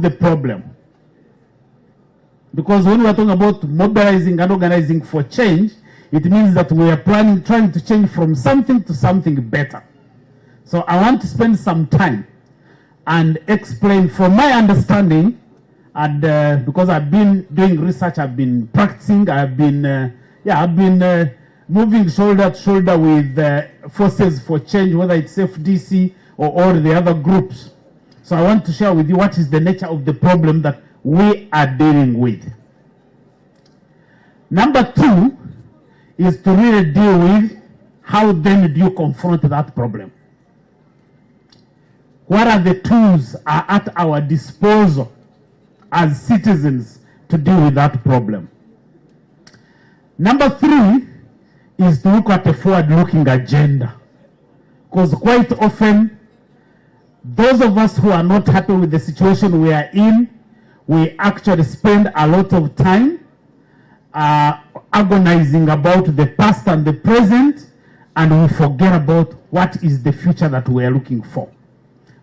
the problem. Because when we are talking about mobilizing and organizing for change, it means that we are trying to change from something to something better. So I want to spend some time and explain from my understanding, and because I've been doing research, I've been practicing, I've been moving shoulder to shoulder with forces for change, whether it's FDC or all the other groups. So I want to share with you what is the nature of the problem that we are dealing with. Number two is to really deal with how then do you confront that problem. What are the tools are at our disposal as citizens to deal with that problem? Number three is to look at a forward-looking agenda. Because quite often, those of us who are not happy with the situation we are in, we actually spend a lot of time agonizing about the past and the present, and we forget about what is the future that we are looking for.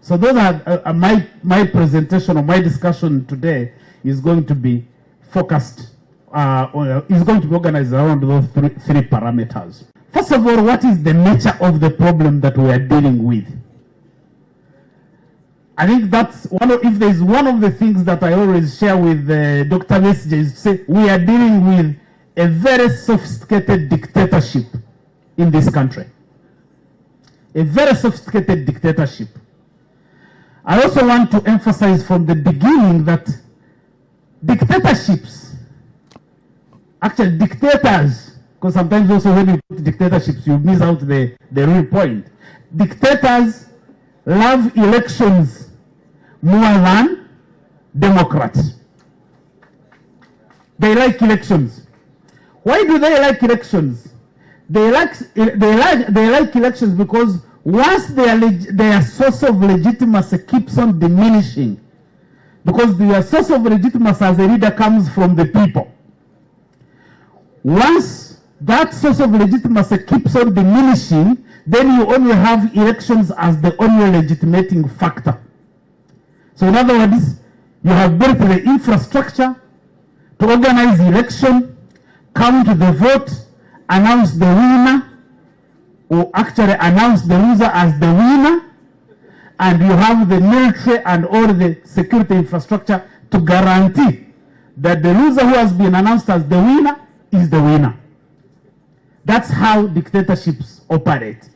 So those are my presentation or my discussion today is going to be focused, is going to be organized around those three parameters. First of all, what is the nature of the problem that we are dealing with? I think that's if there's one of the things that I always share with Dr. Message is to say we are dealing with a very sophisticated dictatorship in this country. A very sophisticated dictatorship. I also want to emphasize from the beginning that dictatorships, actually dictators, because sometimes also when you put dictatorships, you miss out the real point. Dictators love elections more than Democrats. They like elections. Why do they like elections? They like elections because once their source of legitimacy keeps on diminishing, because their source of legitimacy as a leader comes from the people. Once that source of legitimacy keeps on diminishing, then you only have elections as the only legitimating factor. So in other words, you have built the infrastructure to organize election, count the vote, announce the winner, or actually announce the loser as the winner, and you have the military and all the security infrastructure to guarantee that the loser who has been announced as the winner is the winner. That's how dictatorships operate.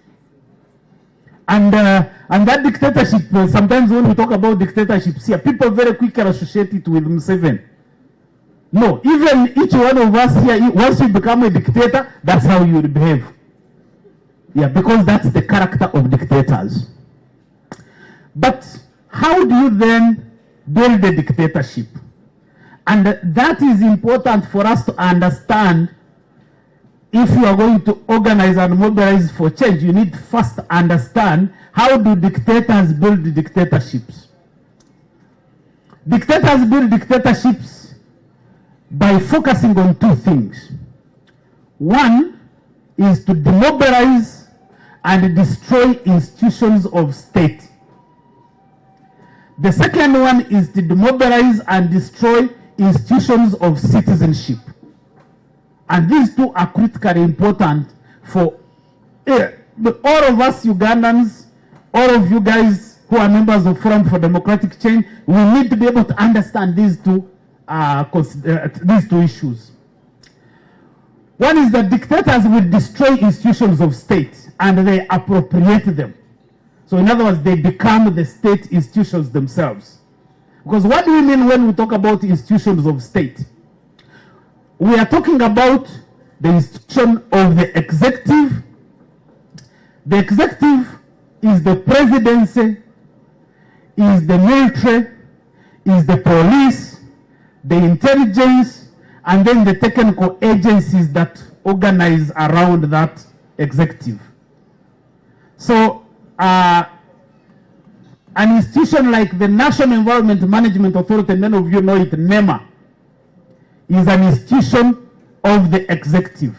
And that dictatorship, sometimes when we talk about dictatorships here, people very quickly associate it with Museveni. No, even each one of us here, once you become a dictator, that's how you will behave. Yeah, because that's the character of dictators. But how do you then build a dictatorship? And that is important for us to understand. If you are going to organize and mobilize for change, you need first to understand how do dictators build dictatorships. Dictators build dictatorships by focusing on two things. One is to demobilize and destroy institutions of state. The second one is to demobilize and destroy institutions of citizenship. And these two are critically important for all of us Ugandans, all of you guys who are members of Forum for Democratic Change. We need to be able to understand these two issues. One is that dictators will destroy institutions of state and they appropriate them. So in other words, they become the state institutions themselves. Because what do we mean when we talk about institutions of state? We are talking about the institution of the executive. The executive is the presidency, is the military, is the police, the intelligence, and then the technical agencies that organize around that executive. So an institution like the National Environment Management Authority, many of you know it, NEMA, is an institution of the executive.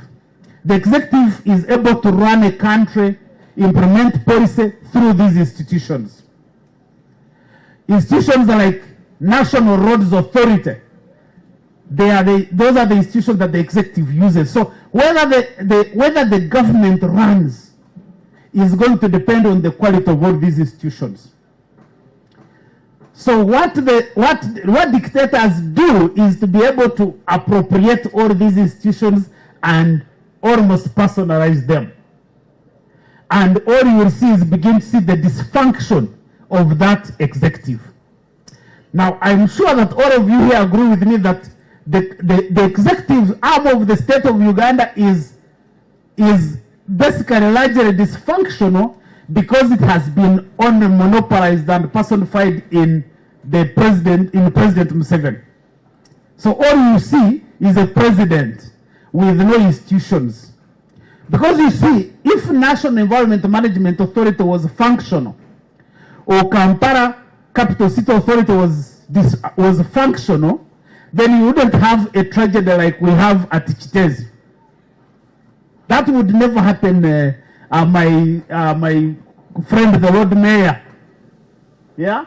The executive is able to run a country, implement policy through these institutions. Institutions like National Roads Authority. Those are the institutions that the executive uses. So whether the government runs is going to depend on the quality of all these institutions. So what dictators do is to be able to appropriate all these institutions and almost personalize them. And all you will see is begin to see the dysfunction of that executive. Now, I'm sure that all of you here agree with me that the executive arm of the state of Uganda is basically largely dysfunctional because it has been only monopolized and personified in President Museveni. So all you see is a president with no institutions. Because you see, if National Environment Management Authority was functional, or Kampala Capital City Authority was functional, then you wouldn't have a tragedy like we have at Chitezi. That would never happen, my friend, the Lord Mayor. Yeah?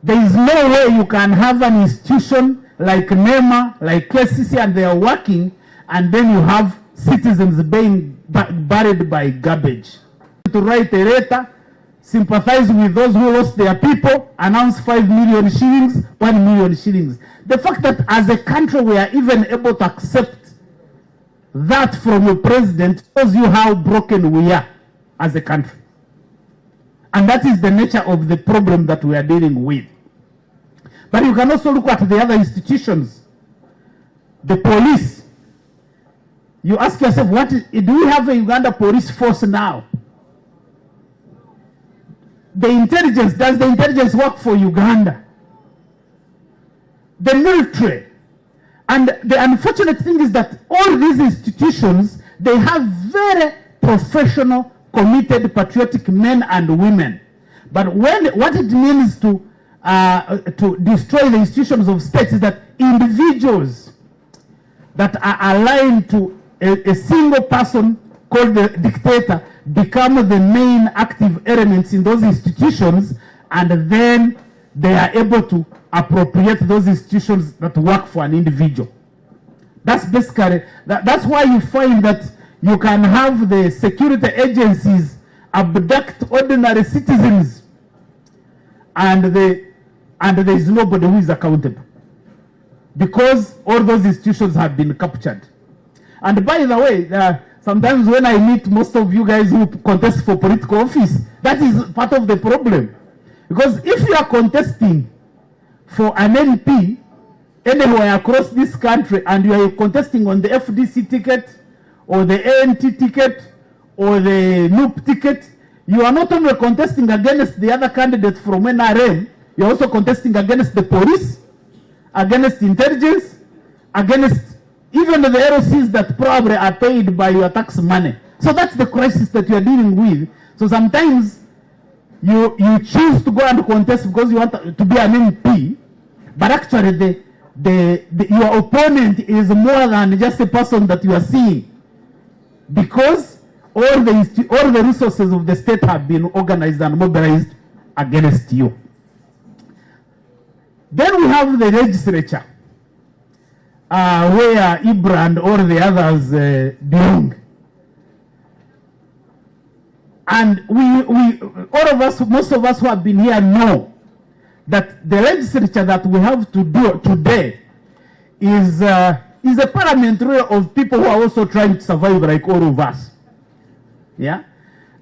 There is no way you can have an institution like NEMA, like KCC, and they are working, and then you have citizens being buried by garbage. To write a letter, sympathize with those who lost their people, announce 5 million shillings, 1 million shillings. The fact that as a country we are even able to accept that from a president shows you how broken we are as a country. And that is the nature of the problem that we are dealing with. But you can also look at the other institutions. The police. You ask yourself, do we have a Uganda police force now? The intelligence, does the intelligence work for Uganda? The military. And the unfortunate thing is that all these institutions, they have very professional, committed, patriotic men and women. But what it means to destroy the institutions of states is that individuals that are aligned to a single person called the dictator become the main active elements in those institutions, and then they are able to appropriate those institutions that work for an individual. That's basically, that's why you find that you can have the security agencies abduct ordinary citizens, and there is nobody who is accountable, because all those institutions have been captured. And by the way, sometimes when I meet most of you guys who contest for political office, that is part of the problem. Because if you are contesting for an MP anywhere across this country and you are contesting on the FDC ticket or the ANT ticket or the NUP ticket, you are not only contesting against the other candidates from NRM, you are also contesting against the police, against intelligence, against even the LOCs that probably are paid by your tax money. So that's the crisis that you are dealing with. So sometimes you choose to go and contest because you want to be an MP, but actually your opponent is more than just a person that you are seeing, because all the resources of the state have been organized and mobilized against you. Then we have the legislature, where Ibra and all the others belong. And all of us, most of us who have been here know that the legislature that we have to do today is a parliamentary of people who are also trying to survive like all of us. Yeah?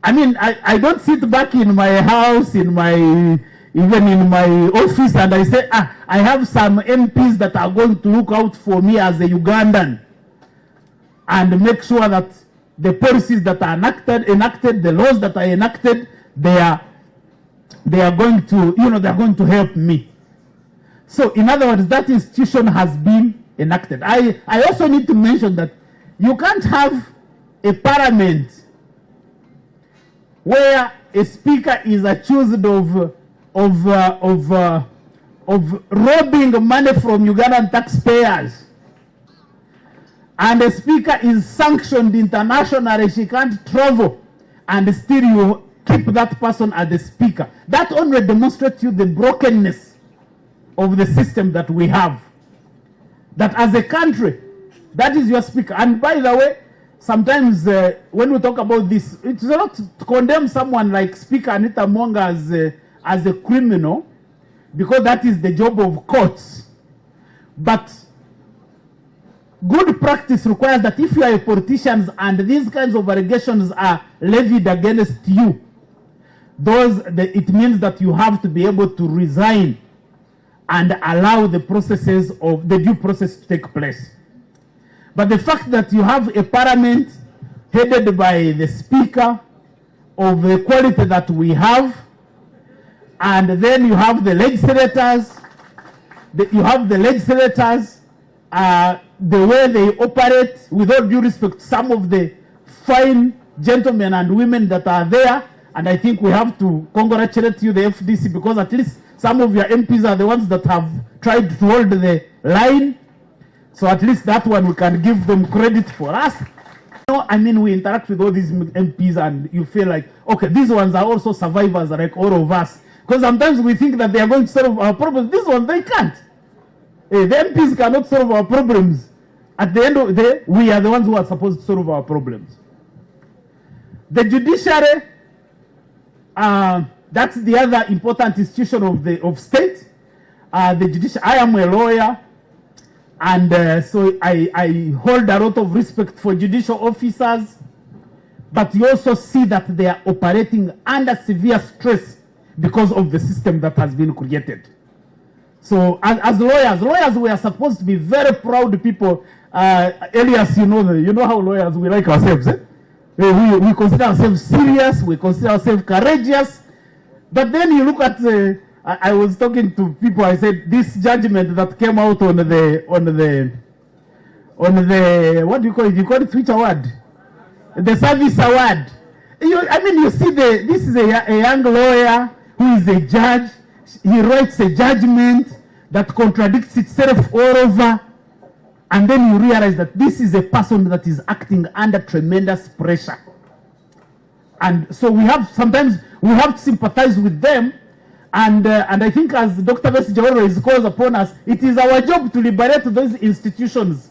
I mean, I don't sit back in my house, even in my office, and I say, I have some MPs that are going to look out for me as a Ugandan and make sure that the policies that are enacted, the laws that are enacted, they are going to, they're going to help me. So in other words, that institution has been enacted. I also need to mention that you can't have a parliament where a speaker is accused of robbing money from Ugandan taxpayers, and the speaker is sanctioned internationally, she can't travel, and still you keep that person as the speaker. That only demonstrates you the brokenness of the system that we have. That as a country, that is your speaker. And by the way, sometimes when we talk about this, it's not to condemn someone like Speaker Anita Mwanga as a criminal, because that is the job of courts. But good practice requires that if you are a politician and these kinds of allegations are levied against you, it means that you have to be able to resign and allow the processes of the due process to take place. But the fact that you have a parliament headed by the speaker of the quality that we have, and then you have the legislators, the way they operate, with all due respect, some of the fine gentlemen and women that are there, and I think we have to congratulate you, the FDC, because at least some of your MPs are the ones that have tried to hold the line. So at least that one we can give them credit for us. I mean, we interact with all these MPs and you feel like, okay, these ones are also survivors like all of us. Because sometimes we think that they are going to solve our problems. This one, they can't. The MPs cannot solve our problems. At the end of the day, we are the ones who are supposed to solve our problems. The judiciary, that's the other important institution of state. The judiciary, I am a lawyer, and so I hold a lot of respect for judicial officers, but you also see that they are operating under severe stress because of the system that has been created. So as lawyers, we are supposed to be very proud people. Elias, you know how lawyers, we like ourselves. Eh? We consider ourselves serious, we consider ourselves courageous. But then you look at I was talking to people, I said this judgment that came out on the what do you call it? You call it which award? The service award. You see this is a young lawyer who is a judge. He writes a judgment that contradicts itself all over. And then you realize that this is a person that is acting under tremendous pressure. And so sometimes we have to sympathize with them. And I think, as Dr. Bessie always calls upon us, it is our job to liberate those institutions.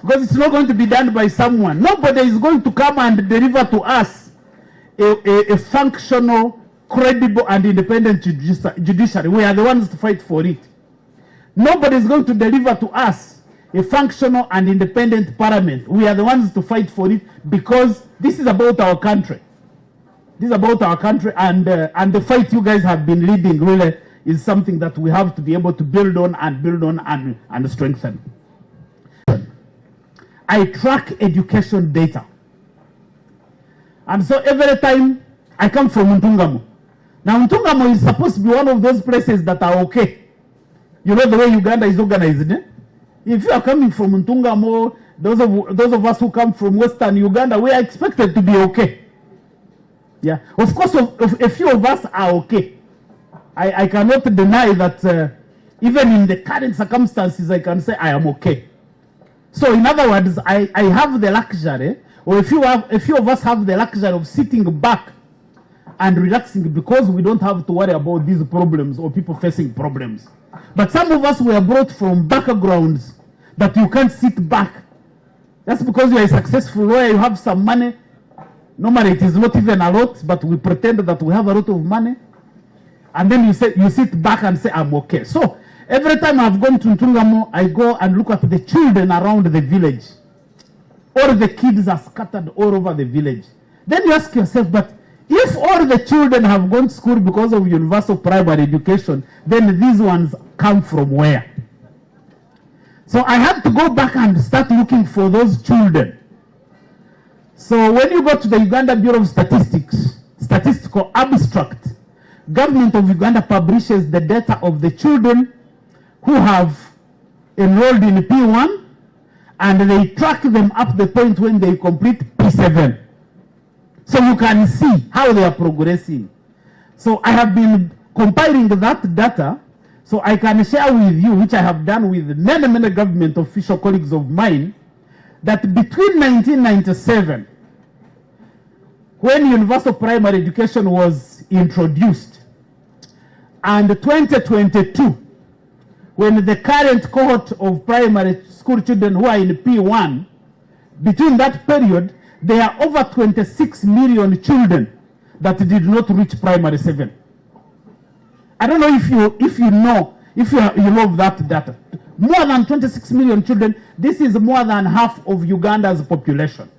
Because it's not going to be done by someone. Nobody is going to come and deliver to us a functional, credible, and independent judiciary. We are the ones to fight for it. Nobody is going to deliver to us a functional and independent parliament. We are the ones to fight for it, because this is about our country. This is about our country, and the fight you guys have been leading really is something that we have to be able to build on and strengthen. I track education data. And so every time I come from Ntungamo. Now Ntungamo is supposed to be one of those places that are okay. You know the way Uganda is organized. Eh? If you are coming from Ntungamo, those of us who come from Western Uganda, we are expected to be okay. Yeah, of course, a few of us are okay. I cannot deny that even in the current circumstances, I can say I am okay. So in other words, I have the luxury, or a few of us have the luxury of sitting back and relaxing, because we don't have to worry about these problems or people facing problems. But some of us were brought from backgrounds that you can't sit back. That's because you are a successful lawyer, you have some money. Normally it is not even a lot, but we pretend that we have a lot of money. And then you sit back and say, I'm okay. So every time I've gone to Ntungamo, I go and look at the children around the village. All the kids are scattered all over the village. Then you ask yourself, but if all the children have gone to school because of universal primary education, then these ones come from where? So I had to go back and start looking for those children. So when you go to the Uganda Bureau of Statistics, statistical abstract, government of Uganda publishes the data of the children who have enrolled in P1, and they track them up the point when they complete P7. So you can see how they are progressing. So I have been compiling that data so I can share with you, which I have done with many government official colleagues of mine, that between 1997, when universal primary education was introduced, and 2022, when the current cohort of primary school children who are in P1, between that period, there are over 26 million children that did not reach primary 7. I don't know if you know that data. More than 26 million children. This is more than half of Uganda's population.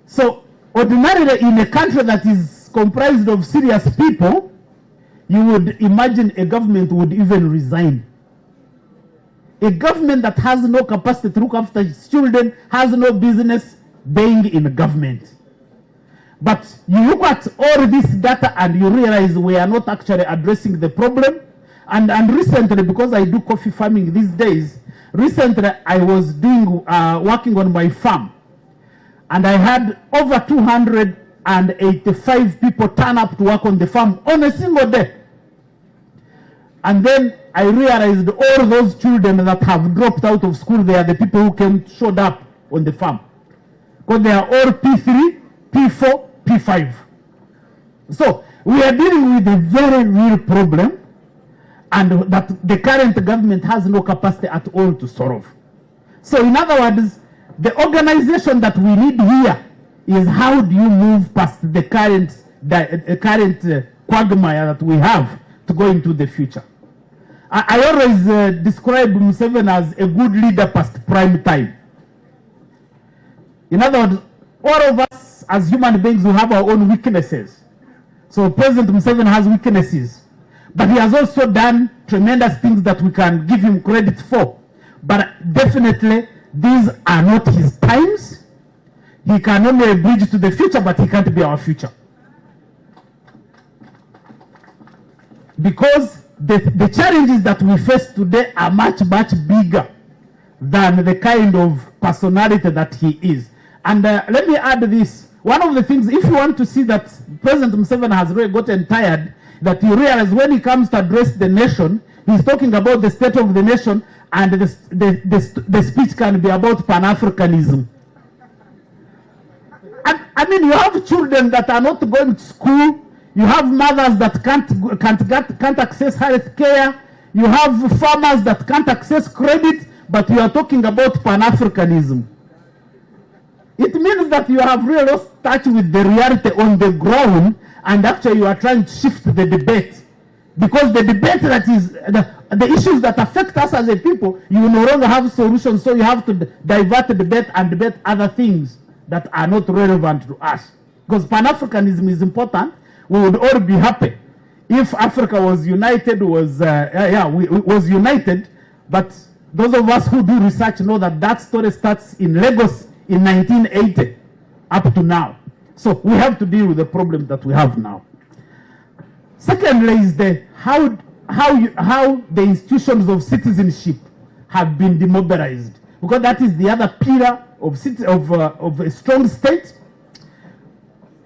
So ordinarily, in a country that is comprised of serious people, you would imagine a government would even resign. A government that has no capacity to look after its children has no business being in government. But you look at all this data and you realize we are not actually addressing the problem. And recently, because I do coffee farming these days, recently I was working on my farm. And I had over 285 people turn up to work on the farm on a single day. And then I realized all those children that have dropped out of school, they are the people who showed up on the farm. Because they are all P3, P4, P5. So we are dealing with a very real problem, and that the current government has no capacity at all to solve. So in other words, the organization that we need here is how do you move past the current quagmire that we have to go into the future. I always describe Museveni as a good leader past prime time. In other words, all of us as human beings, we have our own weaknesses. So President Museveni has weaknesses, but he has also done tremendous things that we can give him credit for. But definitely, these are not his times. He can only bridge to the future, but he can't be our future. Because the challenges that we face today are much, much bigger than the kind of personality that he is. And let me add this. One of the things, if you want to see that President Museveni has really gotten tired, that you realize when he comes to address the nation, he's talking about the state of the nation, and the speech can be about Pan-Africanism. I mean, you have children that are not going to school. You have mothers that can't access health care. You have farmers that can't access credit, but you are talking about Pan-Africanism. It means that you have really lost touch with the reality on the ground, and actually you are trying to shift the debate. Because the debate that is, the issues that affect us as a people, you no longer have solutions, so you have to divert the debate and debate other things that are not relevant to us. Because Pan-Africanism is important. We would all be happy if Africa was united, was united. But those of us who do research know that that story starts in Lagos in 1980 up to now. So we have to deal with the problems that we have now. Secondly is how the institutions of citizenship have been demobilized, because that is the other pillar of a strong state.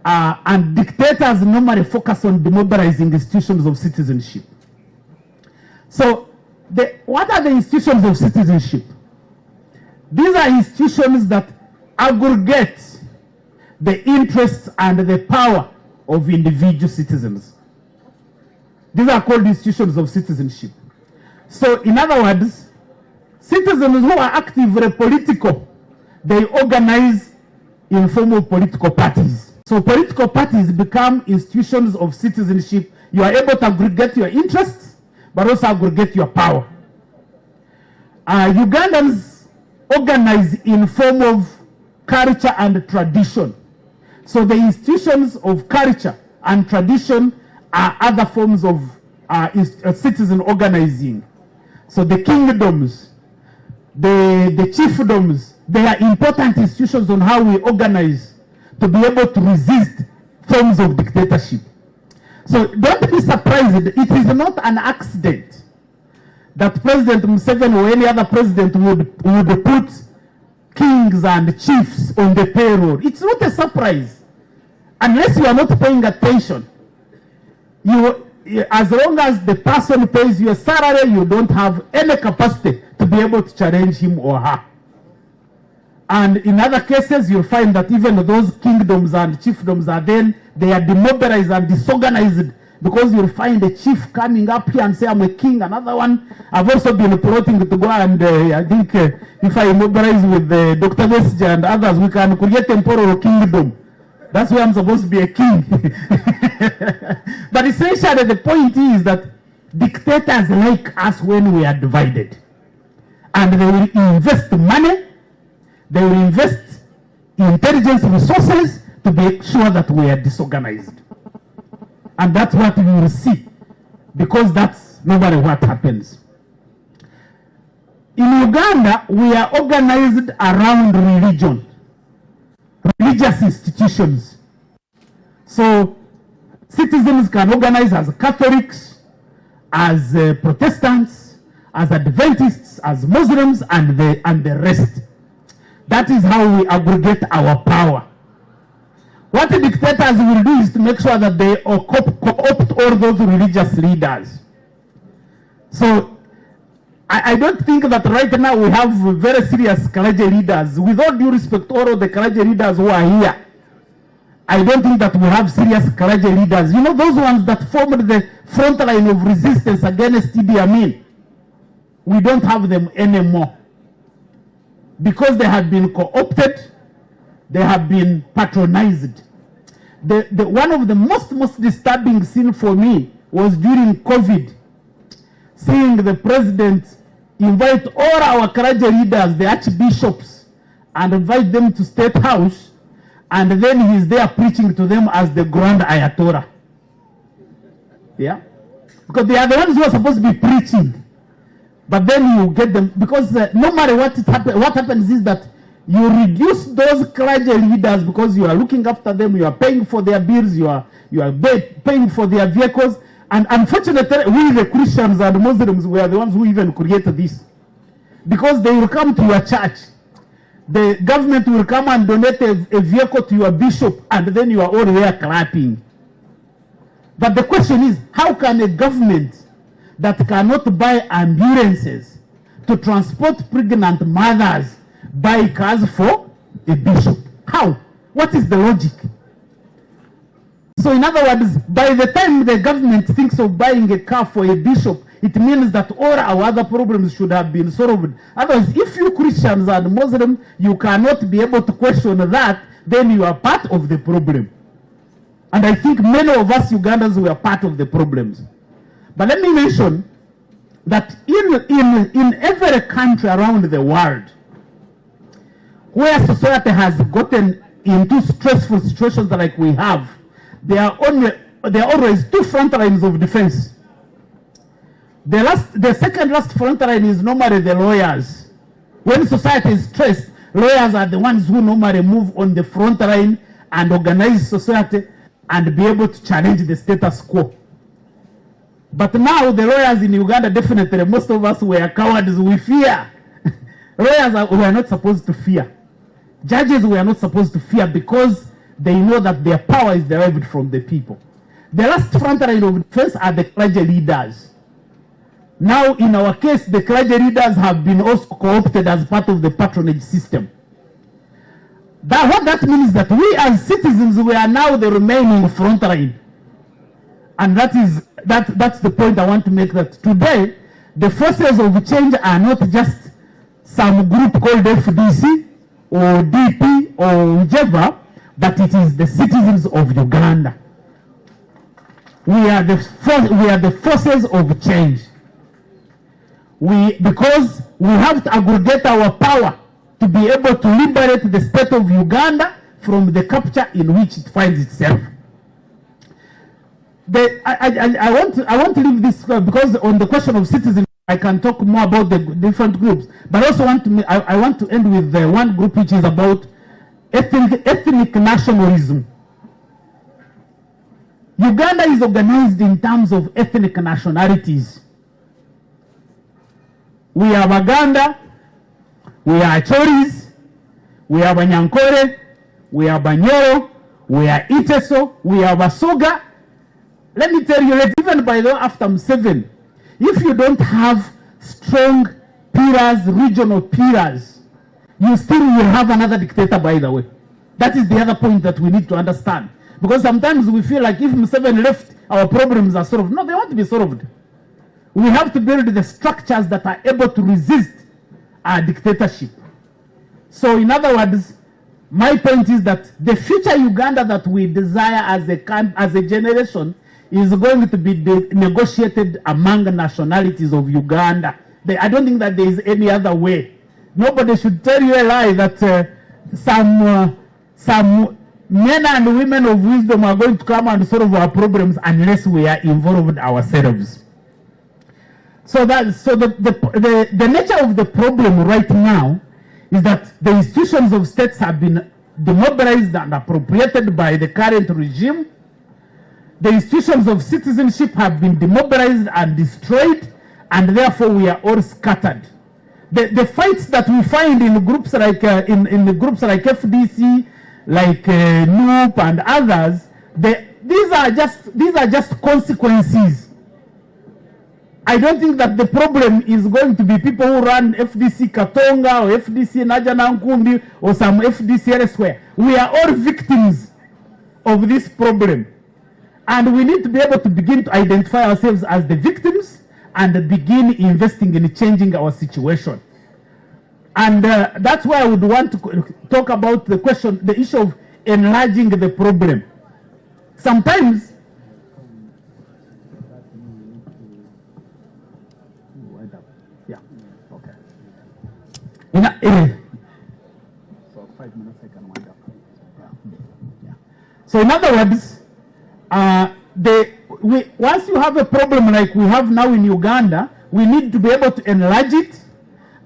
And dictators normally focus on demobilizing institutions of citizenship. So what are the institutions of citizenship? These are institutions that aggregate the interests and the power of individual citizens. These are called institutions of citizenship. So in other words, citizens who are actively political, they organize informal political parties. So political parties become institutions of citizenship. You are able to aggregate your interests, but also aggregate your power. Ugandans organize in form of culture and tradition. So the institutions of culture and tradition are other forms of citizen organizing. So the kingdoms, the chiefdoms, they are important institutions on how we organize to be able to resist forms of dictatorship. So don't be surprised. It is not an accident that President Museveni or any other president would put kings and chiefs on the payroll. It's not a surprise. Unless you are not paying attention. As long as the person pays your salary, you don't have any capacity to be able to challenge him or her. And in other cases, you'll find that even those kingdoms and chiefdoms they are demobilized and disorganized because you'll find a chief coming up here and say, I'm a king. Another one, I've also been plotting to go and I think if I mobilize with Dr. Messenger and others, we can create temporal kingdom. That's why I'm supposed to be a king. But essentially the point is that dictators like us when we are divided. And they will invest money, they will invest intelligence resources to make sure that we are disorganized. And that's what you will see, because that's normally what happens. In Uganda, we are organized around religion, religious institutions. So citizens can organize as Catholics, as Protestants, as Adventists, as Muslims, and the rest. That is how we aggregate our power. What the dictators will do is to make sure that they co-opt all those religious leaders. So I don't think that right now we have very serious Karaji leaders. With all due respect to all of the Karaji leaders who are here, I don't think that we have serious Karaji leaders. You know, those ones that formed the front line of resistance against Idi Amin. We don't have them anymore. Because they have been co-opted, they have been patronized. One of the most disturbing scenes for me was during COVID, seeing the president invite all our Karaji leaders, the archbishops, and invite them to State House, and then he's there preaching to them as the grand Ayatollah. Yeah? Because they are the ones who are supposed to be preaching. But then you get them, because no matter what happens is that you reduce those clergy leaders because you are looking after them, you are paying for their bills, you are paying for their vehicles. And unfortunately, we the Christians and Muslims were the ones who even created this. Because they will come to your church. The government will come and donate a vehicle to your bishop, and then you are all there clapping. But the question is, how can a government that cannot buy ambulances to transport pregnant mothers buy cars for a bishop? How? What is the logic? So in other words, by the time the government thinks of buying a car for a bishop, it means that all our other problems should have been solved. Otherwise, if you Christians and Muslims, you cannot be able to question that, then you are part of the problem. And I think many of us Ugandans were part of the problems. But let me mention that in every country around the world where society has gotten into stressful situations like we have, there are always two front lines of defense. The second last front line is normally the lawyers. When society is stressed, lawyers are the ones who normally move on the front line and organize society and be able to challenge the status quo. But now the lawyers in Uganda, definitely most of us were cowards. We fear. Lawyers we are not supposed to fear. Judges we are not supposed to fear because they know that their power is derived from the people. The last front line of defense are the clergy leaders. Now in our case, the clergy leaders have been also co-opted as part of the patronage system. What that means is that we as citizens, we are now the remaining front line. And that's the point I want to make, that today, the forces of change are not just some group called FDC or DP or whichever, but it is the citizens of Uganda. We are the forces of change. Because we have to aggregate our power to be able to liberate the state of Uganda from the capture in which it finds itself. I want to leave this because on the question of citizenship, I can talk more about the different groups, but also I want to end with one group which is about ethnic nationalism. Uganda is organized in terms of ethnic nationalities. We are Baganda, we are Choris, we are Banyankore, we are Banyoro, we are Iteso, we are Basoga. Let me tell you that even by the way, after Museveni, if you don't have strong pillars, regional pillars, you still will have another dictator, by the way. That is the other point that we need to understand. Because sometimes we feel like if Museveni left, our problems are solved. No, they won't be solved. We have to build the structures that are able to resist our dictatorship. So in other words, my point is that the future Uganda that we desire as a generation is going to be negotiated among nationalities of Uganda. I don't think that there is any other way. Nobody should tell you a lie that some men and women of wisdom are going to come and solve our problems unless we are involved ourselves. So the nature of the problem right now is that the institutions of states have been demobilized and appropriated by the current regime. The institutions of citizenship have been demobilized and destroyed, and therefore we are all scattered. The fights that we find in groups like in the groups like FDC, like NUP and others, these are just consequences. I don't think that the problem is going to be people who run FDC Katonga or FDC Najanankumbi or some FDC elsewhere. We are all victims of this problem. And we need to be able to begin to identify ourselves as the victims and begin investing in changing our situation. And that's why I would want to talk about the issue of enlarging the problem. Sometimes, so 5 minutes I can wind up. Yeah. So in other words, once you have a problem like we have now in Uganda, we need to be able to enlarge it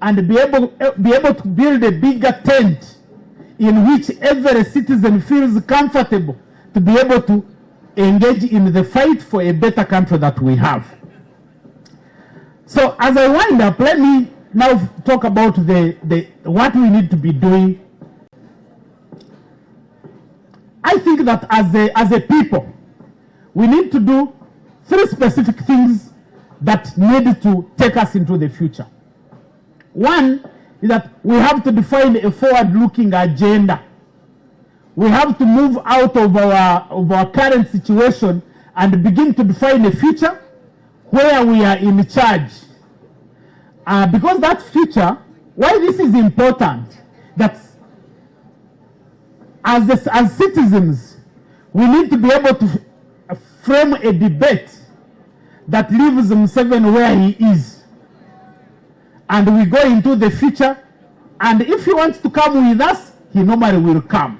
and be able to build a bigger tent in which every citizen feels comfortable to be able to engage in the fight for a better country that we have. So as I wind up, let me now talk about what we need to be doing. I think that as a people, we need to do 3 specific things that need to take us into the future. One is that we have to define a forward-looking agenda. We have to move out of our current situation and begin to define a future where we are in charge. Because that future, why this is important, that as citizens, we need to be able to frame a debate that leaves Museveni where he is. And we go into the future, and if he wants to come with us, he normally will come.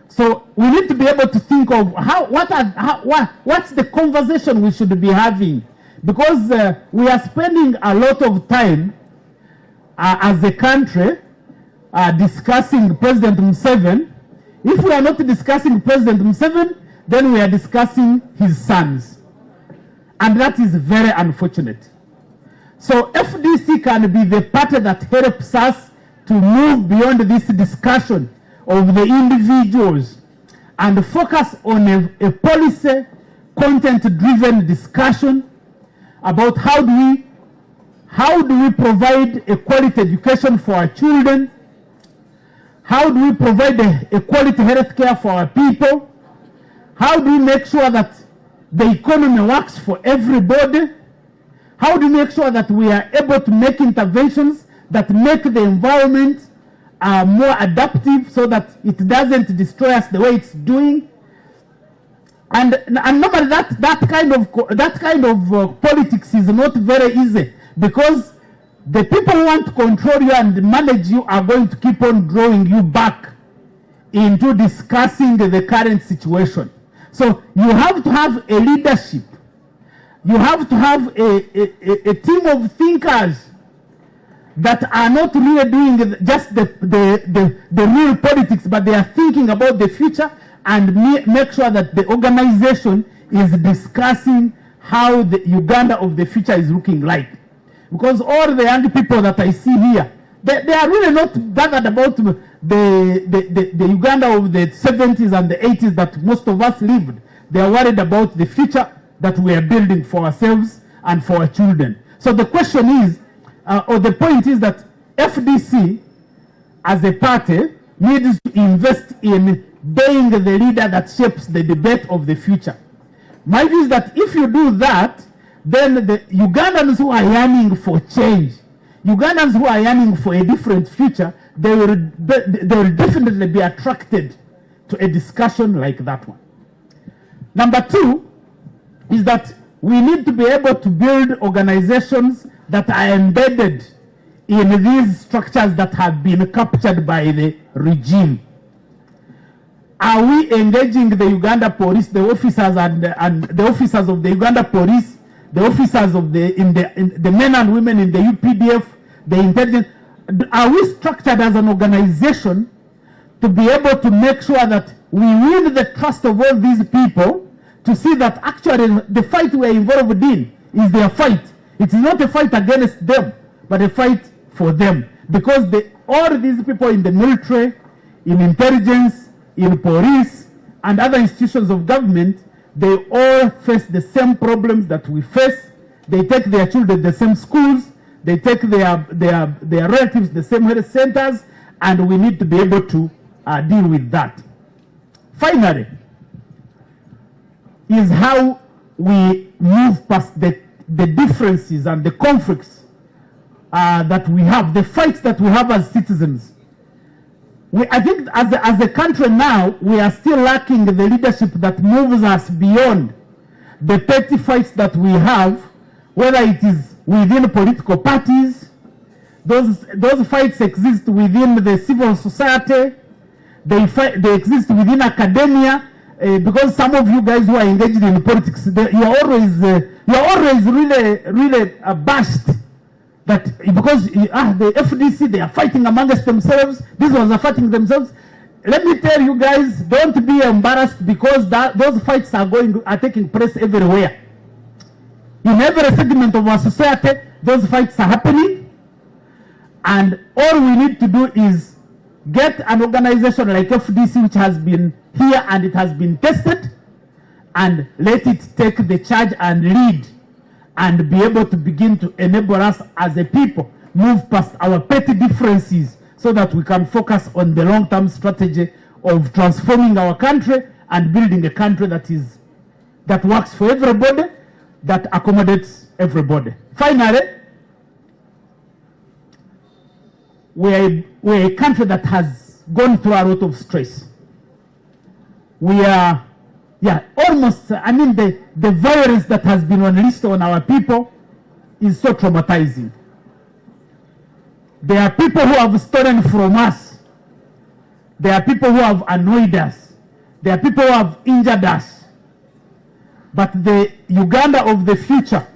So we need to be able to think of what's the conversation we should be having. Because we are spending a lot of time as a country discussing President Museveni. If we are not discussing President Museveni, then we are discussing his sons. And that is very unfortunate. So FDC can be the party that helps us to move beyond this discussion of the individuals and focus on a policy, content-driven discussion about how do we provide a quality education for our children, how do we provide a quality health care for our people, how do we make sure that the economy works for everybody, how do we make sure that we are able to make interventions that make the environment more adaptive so that it doesn't destroy us the way it's doing. And normally that kind of politics is not very easy, because the people who want to control you and manage you are going to keep on drawing you back into discussing the current situation. So you have to have a leadership. You have to have a team of thinkers that are not really doing just the real politics, but they are thinking about the future and make sure that the organization is discussing how the Uganda of the future is looking like. Because all the young people that I see here, they are really not bothered about the Uganda of the 70s and the 80s that most of us lived. They are worried about the future that we are building for ourselves and for our children. So the question is, or the point is that FDC as a party needs to invest in being the leader that shapes the debate of the future. My view is that if you do that, then the Ugandans who are yearning for change, Ugandans who are yearning for a different future, they will definitely be attracted to a discussion like that one. Number two is that we need to be able to build organizations that are embedded in these structures that have been captured by the regime. Are we engaging the Uganda police, the officers and the officers of the Uganda police, the officers of the men and women in the UPDF, the intelligence? Are we structured as an organization to be able to make sure that we win the trust of all these people to see that actually the fight we are involved in is their fight? It is not a fight against them, but a fight for them. Because all these people in the military, in intelligence, in police, and other institutions of government, they all face the same problems that we face. They take their children to the same schools. They take their relatives to the same health centers, and we need to be able to deal with that. Finally, is how we move past the differences and the conflicts that we have, the fights that we have as citizens. I think as a country now, we are still lacking the leadership that moves us beyond the petty fights that we have, whether it is within political parties. Those fights exist within the civil society. They exist within academia. Because some of you guys who are engaged in politics, you are always really bashed that because the FDC, they are fighting amongst themselves. These ones are fighting themselves. Let me tell you guys, don't be embarrassed, because those fights are taking place everywhere. In every segment of our society, those fights are happening, and all we need to do is get an organization like FDC, which has been here and it has been tested, and let it take the charge and lead, and be able to begin to enable us as a people move past our petty differences so that we can focus on the long-term strategy of transforming our country and building a country that works for everybody, that accommodates everybody. Finally, we're a country that has gone through a lot of stress. We are, almost, the violence that has been unleashed on our people is so traumatizing. There are people who have stolen from us. There are people who have annoyed us. There are people who have injured us. But the Uganda of the future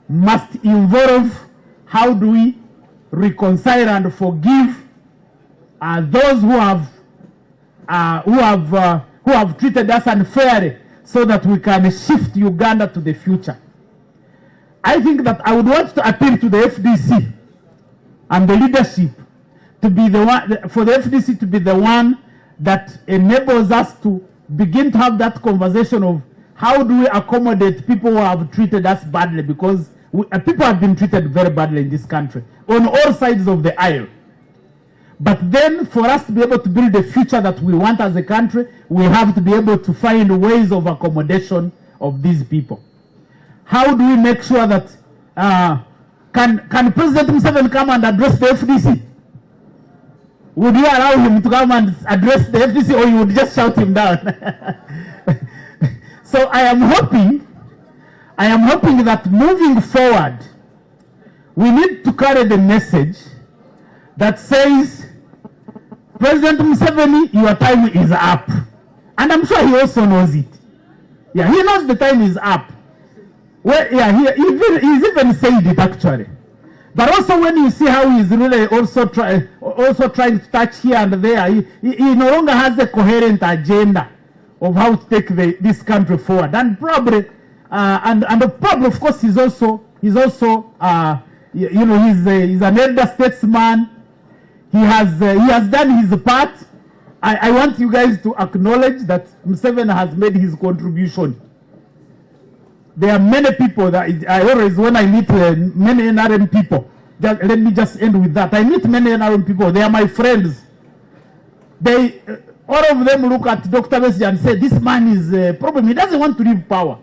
must involve how do we reconcile and forgive those who have treated us unfairly, so that we can shift Uganda to the future. I think that I would want to appeal to the FDC and the leadership to be the one, for the FDC to be the one that enables us to begin to have that conversation of how do we accommodate people who have treated us badly, because people have been treated very badly in this country on all sides of the aisle. But then for us to be able to build the future that we want as a country, we have to be able to find ways of accommodation of these people. How do we make sure that, can President Museveni come and address the FDC? Would you allow him to come and address the FDC, or you would just shout him down? So I am hoping that moving forward, we need to carry the message that says, President Museveni, your time is up. And I'm sure he also knows it. Yeah, he knows the time is up. Well, yeah, he's even said it actually. But also when you see how he's really also trying to touch here and there, he no longer has a coherent agenda of how to take this country forward. And probably, probably, of course, he's also he's an elder statesman. He has done his part. I want you guys to acknowledge that Museveni has made his contribution. There are many people that I always, when I meet many NRM people, let me just end with that. I meet many NRM people. They are my friends. all of them look at Dr. Besigye and say, this man is a problem. He doesn't want to leave power.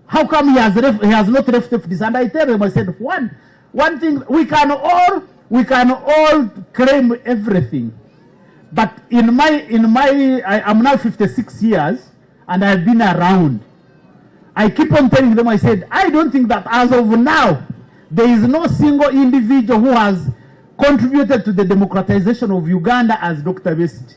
How come he has not left this? And I tell them, I said, one thing, we can all claim everything. But I'm now 56 years and I've been around. I keep on telling them, I said, I don't think that as of now, there is no single individual who has contributed to the democratization of Uganda as Dr. Besigye.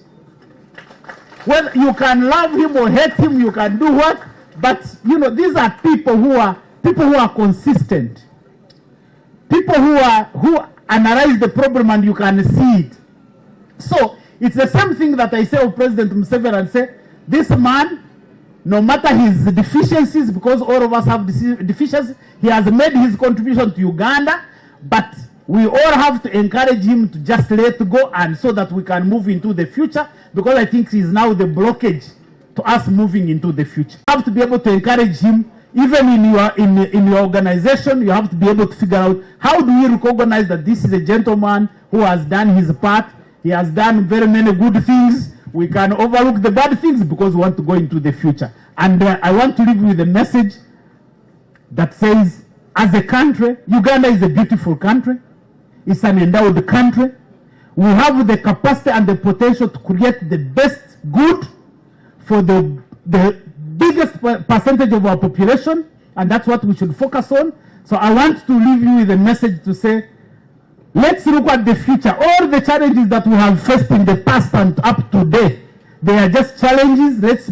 Well, you can love him or hate him, you can do what, but you know, these are people who are consistent. People who analyze the problem and you can see it. So it's the same thing that I say of President Museveni and say, this man, no matter his deficiencies, because all of us have deficiencies, he has made his contribution to Uganda, but we all have to encourage him to just let go, and so that we can move into the future, because I think he's now the blockage to us moving into the future. You have to be able to encourage him, even in your organization. You have to be able to figure out, how do we recognize that this is a gentleman who has done his part, he has done very many good things. We can overlook the bad things because we want to go into the future. And I want to leave you with a message that says, as a country, Uganda is a beautiful country. It's an endowed country. We have the capacity and the potential to create the best good for the biggest percentage of our population, and that's what we should focus on. So I want to leave you with a message to say, let's look at the future. All the challenges that we have faced in the past and up to today, they are just challenges. Let's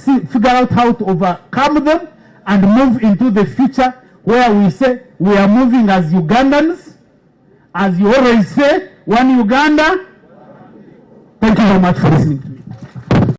figure out how to overcome them and move into the future where we say we are moving as Ugandans. As you always say, one Uganda. Thank you very much for listening to me.